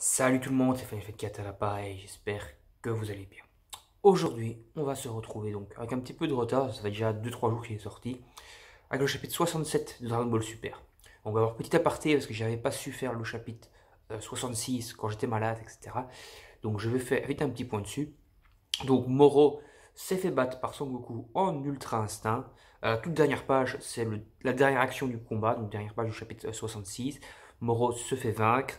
Salut tout le monde, c'est Fanny4 à l'appareil, j'espère que vous allez bien. Aujourd'hui, on va se retrouver donc avec un petit peu de retard, ça fait déjà 2-3 jours qu'il est sorti, avec le chapitre 67 de Dragon Ball Super. On va voir petit aparté parce que j'avais pas su faire le chapitre 66 quand j'étais malade, etc. Donc je vais faire vite un petit point dessus. Donc Moro s'est fait battre par Son Goku en Ultra Instinct. Toute dernière page, c'est la dernière action du combat, donc dernière page du chapitre 66. Moro se fait vaincre.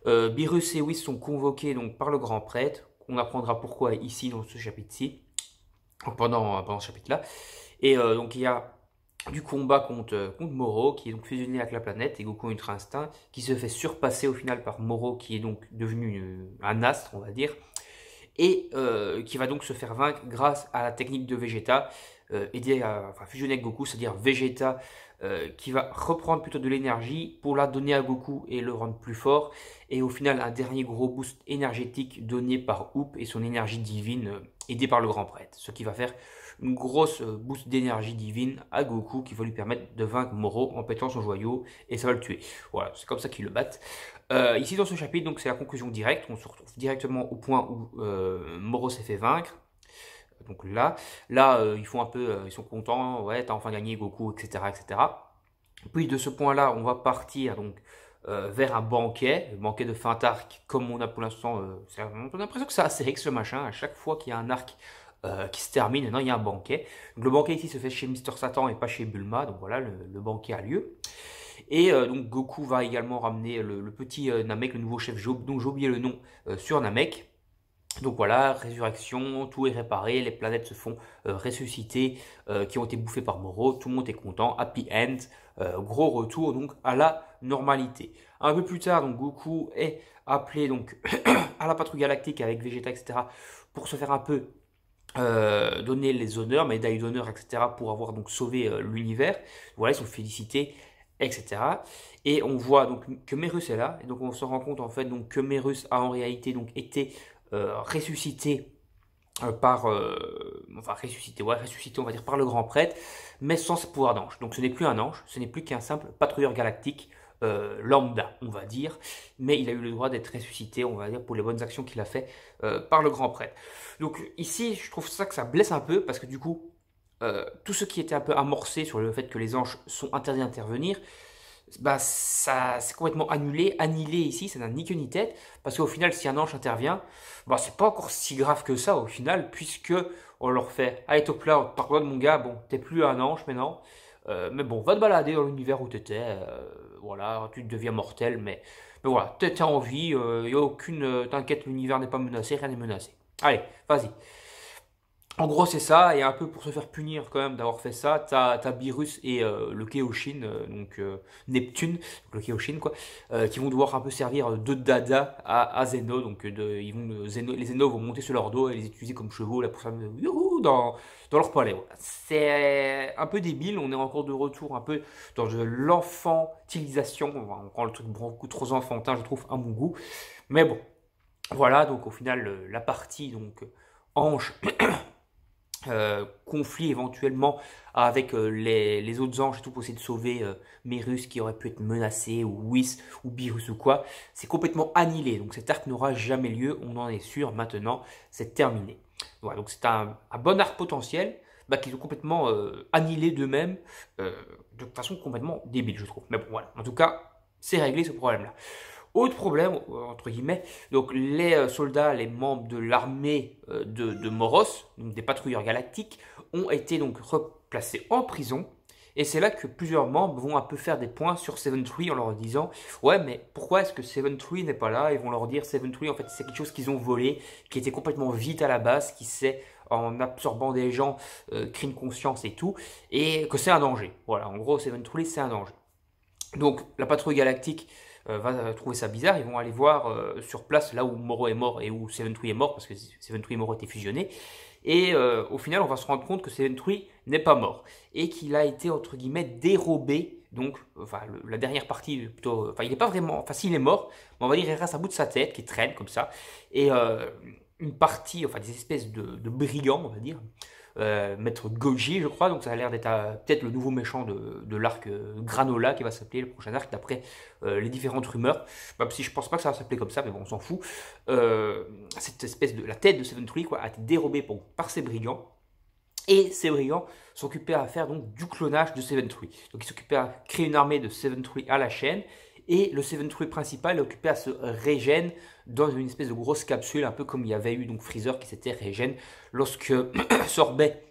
Beerus et Whis sont convoqués donc par le grand prêtre. On apprendra pourquoi ici dans ce chapitre-ci, pendant ce chapitre-là. Et donc il y a du combat contre Moro qui est donc fusionné avec la planète et Goku Ultra Instinct qui se fait surpasser au final par Moro qui est donc devenu un astre on va dire et qui va donc se faire vaincre grâce à la technique de Vegeta, fusionner avec Goku, c'est-à-dire Vegeta qui va reprendre plutôt de l'énergie pour la donner à Goku et le rendre plus fort, et au final un dernier gros boost énergétique donné par Hoop et son énergie divine aidée par le grand prêtre, ce qui va faire une grosse boost d'énergie divine à Goku qui va lui permettre de vaincre Moro en pétant son joyau et ça va le tuer. Voilà, c'est comme ça qu'ils le battent. Ici dans ce chapitre, donc c'est la conclusion directe. On se retrouve directement au point où Moro s'est fait vaincre. Donc là, ils font un peu, ils sont contents. Ouais, t'as enfin gagné Goku, etc., etc. Puis de ce point-là, on va partir donc vers un banquet de fin d'arc, comme on a pour l'instant. On a l'impression que c'est Astérix le machin. À chaque fois qu'il y a un arc qui se termine, maintenant il y a un banquet. Donc, le banquet ici se fait chez Mister Satan et pas chez Bulma. Donc voilà, le banquet a lieu. Et donc Goku va également ramener le petit Namek, le nouveau chef dont j'ai oublié le nom, sur Namek. Donc voilà, résurrection, tout est réparé, les planètes se font ressusciter, qui ont été bouffées par Moro, tout le monde est content, happy end, gros retour donc à la normalité. Un peu plus tard, donc Goku est appelé donc à la patrouille galactique avec Vegeta, etc. pour se faire un peu donner les honneurs, médaille d'honneur, etc. pour avoir donc sauvé l'univers. Voilà, ils sont félicités, etc. Et on voit donc que Merus est là, et donc on se rend compte en fait donc que Merus a en réalité donc été ressuscité ressuscité on va dire par le grand prêtre, mais sans ce pouvoir d'ange. Donc ce n'est plus un ange, ce n'est plus qu'un simple patrouilleur galactique lambda, on va dire, mais il a eu le droit d'être ressuscité, on va dire, pour les bonnes actions qu'il a fait par le grand prêtre. Donc ici, je trouve ça que ça blesse un peu, parce que du coup, tout ce qui était un peu amorcé sur le fait que les anges sont interdits d'intervenir, bah ça c'est complètement annihilé ici, ça n'a ni queue ni tête, parce qu'au final si un ange intervient, bah c'est pas encore si grave que ça au final, puisque on leur fait, allez top là, pardonne mon gars, bon t'es plus un ange maintenant, mais bon va te balader dans l'univers où t'étais, voilà, tu deviens mortel, mais voilà, t'es en vie, y a aucune, t'inquiète, l'univers n'est pas menacé, rien n'est menacé. Allez, vas-y. En gros, c'est ça, et un peu pour se faire punir quand même d'avoir fait ça, t'as Beerus et le Kaioshin, Neptune, donc le Kaioshin quoi, qui vont devoir un peu servir de dada à Zeno, donc les Zeno vont monter sur leur dos et les utiliser comme chevaux là pour faire youhou dans leur palais. Voilà. C'est un peu débile, on est encore de retour un peu dans de l'enfantilisation, on prend le truc beaucoup trop enfantin je trouve à mon goût, mais bon, voilà, donc au final la partie donc ange conflit éventuellement avec les autres anges et tout pour essayer de sauver Merus qui aurait pu être menacé, ou Whis, ou Beerus ou quoi, c'est complètement annihilé. Donc cet arc n'aura jamais lieu, on en est sûr maintenant, c'est terminé. Voilà, donc c'est un bon arc potentiel bah, qu'ils ont complètement annihilé d'eux-mêmes de façon complètement débile, je trouve. Mais bon, voilà, en tout cas, c'est réglé ce problème-là. Autre problème, entre guillemets, donc les soldats, les membres de l'armée de Moros, donc des patrouilleurs galactiques, ont été donc replacés en prison. Et c'est là que plusieurs membres vont un peu faire des points sur Seven Tree en leur disant ouais mais pourquoi est-ce que Seven Tree n'est pas là. Ils vont leur dire Seven Tree en fait c'est quelque chose qu'ils ont volé, qui était complètement vide à la base, qui s'est en absorbant des gens crée une conscience et tout, et que c'est un danger. Voilà, en gros Seven Tree c'est un danger. Donc la patrouille galactique va trouver ça bizarre, ils vont aller voir sur place là où Moro est mort et où Seven Tree est mort, parce que Seven Tree et Moro étaient fusionnés, et au final on va se rendre compte que Seven Tree n'est pas mort, et qu'il a été entre guillemets dérobé, donc enfin la dernière partie plutôt, enfin il n'est pas vraiment, enfin s'il est mort, mais on va dire il reste un bout de sa tête qui traîne comme ça, et une partie, enfin des espèces de brigands on va dire, Maître Goji, je crois. Donc ça a l'air d'être peut-être le nouveau méchant de l'arc Granola qui va s'appeler le prochain arc d'après les différentes rumeurs. Même si je pense pas que ça va s'appeler comme ça, mais bon, on s'en fout. Cette espèce de la tête de Seven Tree a été dérobée par ces brigands. Et ces brigands s'occupaient à faire donc du clonage de Seven Tree. Donc ils s'occupaient à créer une armée de Seven Tree à la chaîne. Et le Seven Tree principal est occupé à se régène dans une espèce de grosse capsule, un peu comme il y avait eu donc Freezer qui s'était régène lorsque Sorbet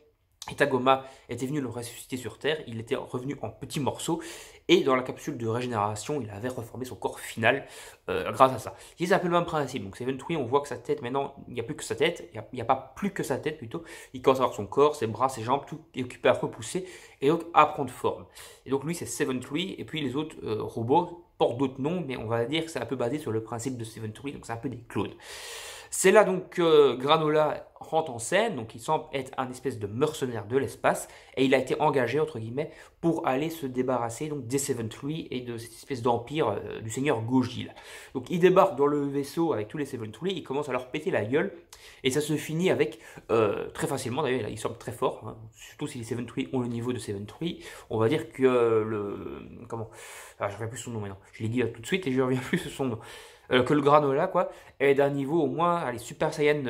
et Tagoma étaient venus le ressusciter sur Terre. Il était revenu en petits morceaux et dans la capsule de régénération, il avait reformé son corps final grâce à ça. C'est un peu le même principe. Donc Seven Tree, on voit que sa tête, maintenant, il n'y a plus que sa tête, il n'y a pas plus que sa tête plutôt. Il commence à avoir son corps, ses bras, ses jambes, tout est occupé à repousser et donc à prendre forme. Et donc lui, c'est Seven Tree et puis les autres robots portent d'autres noms, mais on va dire que c'est un peu basé sur le principe de Seven Tree, donc c'est un peu des clones. C'est là donc que Granola rentre en scène, donc il semble être un espèce de mercenaire de l'espace, et il a été engagé, entre guillemets, pour aller se débarrasser donc des Seven Tree et de cette espèce d'empire du seigneur Gojil. Donc il débarque dans le vaisseau avec tous les Seven Tree, il commence à leur péter la gueule, et ça se finit avec, très facilement d'ailleurs, il semble très fort, hein, surtout si les Seven Tree ont le niveau de Seven Tree, on va dire que je ne reviens plus son nom maintenant, je l'ai dit là tout de suite et je ne reviens plus son nom. Que le Granola, quoi, est d'un niveau au moins, allez, Super Saiyan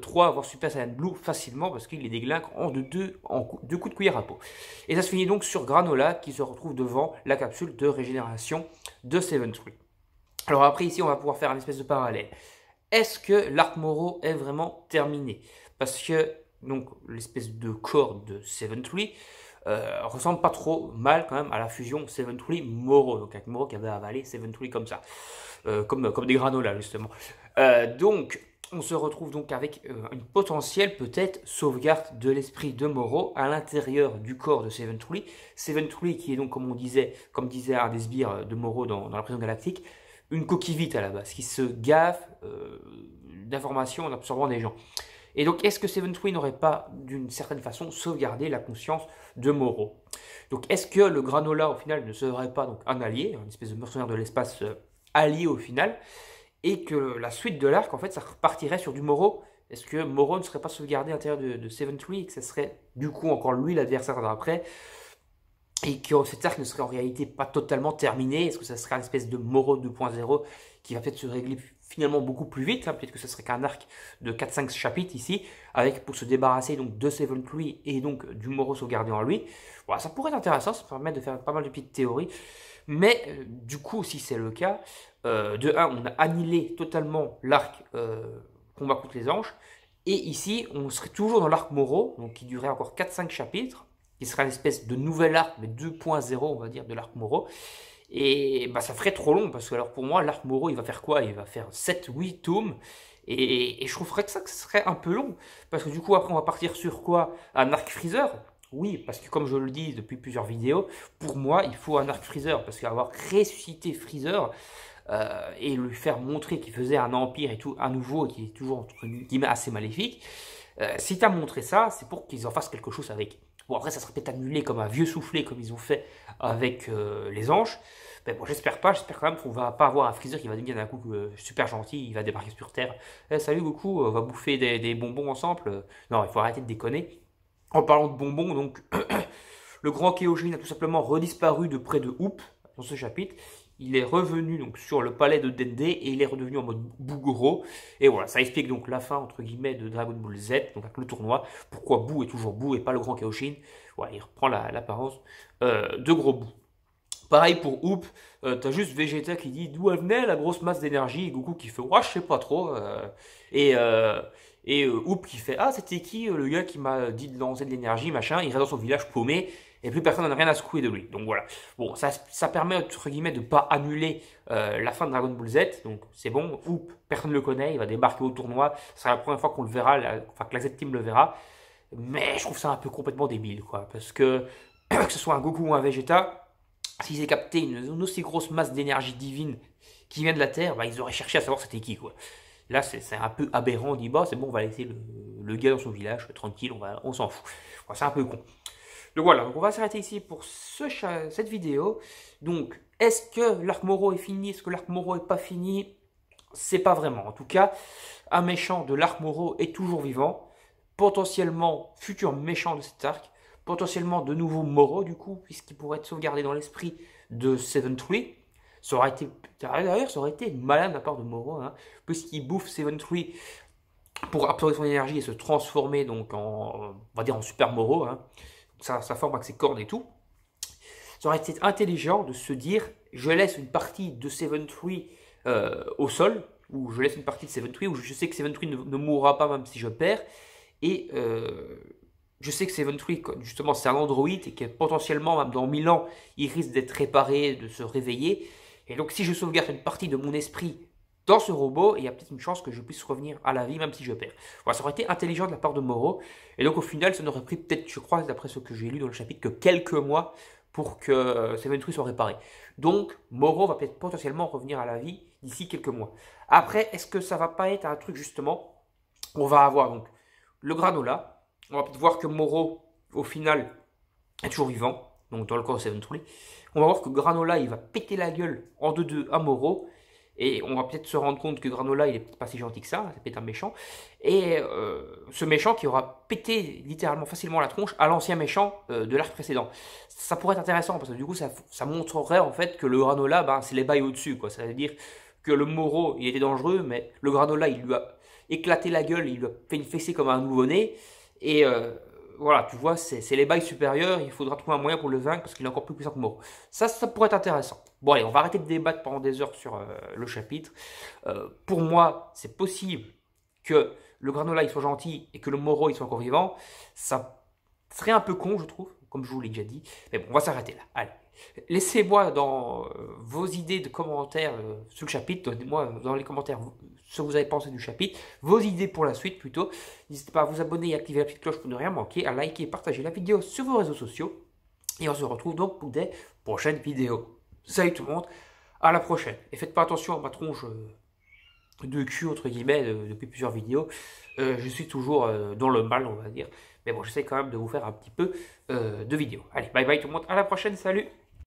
3, voire Super Saiyan Blue facilement, parce qu'il les déglingue en deux coups de cuillère à peau. Et ça se finit donc sur Granola, qui se retrouve devant la capsule de régénération de Seven Tree. Alors après, ici, on va pouvoir faire un espèce de parallèle. Est-ce que l'arc Moro est vraiment terminé? Parce que, donc, l'espèce de corps de Seven Tree ressemble pas trop mal quand même à la fusion Seven Tree Moro, donc avec Moro qui avait avalé Seven Tree comme ça. Comme des granolas justement. Donc on se retrouve donc avec une potentielle peut-être sauvegarde de l'esprit de Moro à l'intérieur du corps de Seven Tree. Seven Tree qui est donc comme disait un des sbires de Moro dans la prison galactique, une coquille vide à la base, qui se gaffe d'informations en absorbant des gens. Et donc, est-ce que Seven Tree n'aurait pas, d'une certaine façon, sauvegardé la conscience de Moro? Donc, est-ce que le Granola, au final, ne serait pas donc un allié, une espèce de mercenaire de l'espace allié au final, et que la suite de l'arc, en fait, ça repartirait sur du Moro? Est-ce que Moro ne serait pas sauvegardé à l'intérieur de Seven Tree et que ce serait, du coup, encore lui l'adversaire d'après? Et que cet arc ne serait en réalité pas totalement terminé? Est-ce que ça serait une espèce de Moro 2.0 qui va peut-être se régler finalement beaucoup plus vite, hein? Peut-être que ce serait qu'un arc de 4-5 chapitres ici, avec pour se débarrasser donc de Seven Tree et donc du Moro sauvegardé en lui. Voilà, ça pourrait être intéressant, ça permet de faire pas mal de petites théories. Mais du coup, si c'est le cas, de 1, on a annihilé totalement l'arc combat contre les anges. Et ici, on serait toujours dans l'arc Moro, donc qui durerait encore 4-5 chapitres, qui serait une espèce de nouvel arc, mais 2.0, on va dire, de l'arc Moro. Et bah, ça ferait trop long, parce que alors pour moi, l'arc Moro, il va faire quoi? Il va faire 7-8 tomes. Et je trouverais que ça serait un peu long. Parce que du coup, après, on va partir sur quoi? Un arc Freezer? Oui, parce que comme je le dis depuis plusieurs vidéos, pour moi, il faut un arc Freezer. Parce qu'avoir ressuscité Freezer et lui faire montrer qu'il faisait un empire et tout à nouveau, et qui est toujours entre guillemets assez maléfique, si tu as montré ça, c'est pour qu'ils en fassent quelque chose avec. Bon, après, ça serait peut-être annulé comme un vieux soufflé, comme ils ont fait avec les anges. Mais bon, j'espère pas, j'espère quand même qu'on va pas avoir un Freezer qui va devenir d'un coup super gentil, il va débarquer sur Terre. Salut Goku, on va bouffer des bonbons ensemble. Non, il faut arrêter de déconner. En parlant de bonbons, donc, le grand Kyojin a tout simplement redisparu de près de Hoop dans ce chapitre. Il est revenu donc sur le palais de Dende et il est redevenu en mode Bougoro. Et voilà, ça explique donc la fin entre guillemets de Dragon Ball Z, donc avec le tournoi. Pourquoi Boo est toujours Boo et pas le grand Kyojin? Voilà, il reprend l'apparence de gros Boo. Pareil pour Hoop, t'as juste Vegeta qui dit d'où elle venait la grosse masse d'énergie, et Goku qui fait ouais je sais pas trop, et Hoop qui fait ah c'était qui le gars qui m'a dit de lancer de l'énergie machin, il reste dans son village paumé et plus personne n'en a rien à secouer de lui. Donc voilà, bon ça permet entre guillemets de pas annuler la fin de Dragon Ball Z, donc c'est bon, Hoop personne ne le connaît, il va débarquer au tournoi, ce sera la première fois qu'on le verra, enfin que la Z-Team le verra, mais je trouve ça un peu complètement débile quoi, parce que que ce soit un Goku ou un Vegeta, s'ils avaient capté une aussi grosse masse d'énergie divine qui vient de la Terre, bah, ils auraient cherché à savoir c'était qui, quoi. Là, c'est un peu aberrant, on dit, bah, c'est bon, on va laisser le gars dans son village, tranquille, on s'en fout. Bon, c'est un peu con. Donc voilà, donc on va s'arrêter ici pour cette vidéo. Donc, est-ce que l'arc Moro est fini? Est-ce que l'arc Moro est pas fini? C'est pas vraiment. En tout cas, un méchant de l'arc Moro est toujours vivant. potentiellement futur méchant de cet arc, potentiellement de nouveau Moro du coup, puisqu'il pourrait être sauvegardé dans l'esprit de Seven Tree. Ça aurait été, d'ailleurs, ça aurait été malin de la part de Moro, hein, puisqu'il bouffe Seven Tree pour absorber son énergie et se transformer donc en, on va dire en Super Moro, hein, sa forme avec ses cornes et tout. Ça aurait été intelligent de se dire, je laisse une partie de Seven Tree au sol, ou je laisse une partie de Seven Tree, où je sais que Seven Tree ne mourra pas même si je perds, et je sais que Seven Tree, justement, c'est un androïde, et que potentiellement, même dans 1000 ans, il risque d'être réparé, de se réveiller, et donc si je sauvegarde une partie de mon esprit dans ce robot, il y a peut-être une chance que je puisse revenir à la vie, même si je perds. Voilà, ça aurait été intelligent de la part de Moro, et donc au final, ça n'aurait pris peut-être, je crois, d'après ce que j'ai lu dans le chapitre, que quelques mois pour que Seven Tree soit réparé. Donc, Moro va peut-être potentiellement revenir à la vie d'ici quelques mois. Après, est-ce que ça va pas être un truc justement, on va avoir donc le granola, on va peut-être voir que Moro, au final, est toujours vivant, donc dans le corps de Seven Tree. On va voir que Granola, il va péter la gueule en 2-2 à Moro, et on va peut-être se rendre compte que Granola, il est peut-être pas si gentil que ça, c'est peut-être un méchant. Et ce méchant qui aura pété littéralement facilement la tronche à l'ancien méchant de l'arc précédent. Ça pourrait être intéressant parce que du coup, ça montrerait en fait que le Granola, ben, c'est les bails au-dessus, quoi. Ça veut dire que le Moro, il était dangereux, mais le Granola, il lui a éclaté la gueule, il lui a fait une fessée comme un nouveau-né. Et voilà, tu vois, c'est les bails supérieurs, il faudra trouver un moyen pour le vaincre parce qu'il est encore plus puissant que Moro. Ça pourrait être intéressant. Bon, allez, on va arrêter de débattre pendant des heures sur le chapitre. Pour moi, c'est possible que le Granola il soit gentil et que le Moro il soit encore vivant. Ça serait un peu con, je trouve, comme je vous l'ai déjà dit. Mais bon, on va s'arrêter là. Allez. Laissez-moi dans vos idées de commentaires sur le chapitre. Donnez-moi dans les commentaires ce que vous avez pensé du chapitre, vos idées pour la suite plutôt. N'hésitez pas à vous abonner et activer la petite cloche pour ne rien manquer, à liker et partager la vidéo sur vos réseaux sociaux. Et on se retrouve donc pour des prochaines vidéos. Salut tout le monde, à la prochaine. Et faites pas attention à ma tronche de cul, entre guillemets, depuis plusieurs vidéos. Je suis toujours dans le mal, on va dire. Mais bon, j'essaie quand même de vous faire un petit peu de vidéos. Allez, bye bye tout le monde, à la prochaine, salut!